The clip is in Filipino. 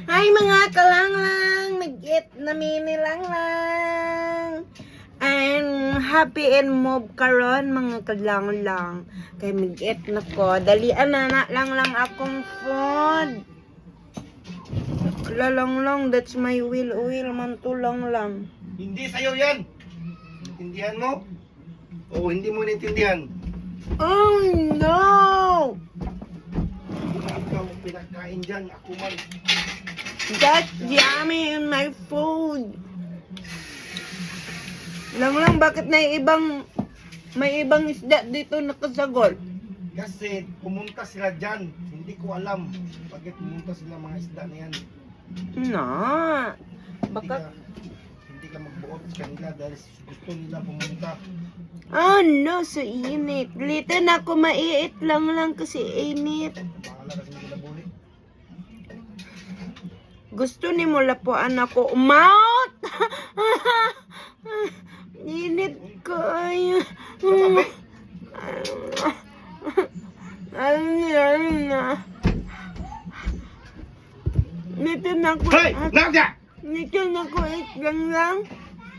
Hi mga kalanglang, mag-eat na mini lang. I'm happy and move karon mga kalanglang. Kay mag-eat na ko. Dalian na lang akong food. Lang, that's my will man to lang. Hindi sa'yo yan. Intindihan mo? O hindi mo naintindihan? Oh no! Ikaw pinagkain dyan. Ako man. That's yummy in my food. Lang, bakit may ibang isda dito nakasagol? Kasi pumunta sila dyan. Hindi ko alam bakit pumunta sila mga isda na yan. No. Hindi Baka... hindi ka magbuot sa kanila dahil gusto nila pumunta. Oh no, so init. Lito na ako maiit lang kasi init. Bahala kasi nila buli. Gusto ni mo lapuan ako. Mouth! Init ko. Ano na. Dito na ako. Hoy! Nakakya! Dito na ako lang.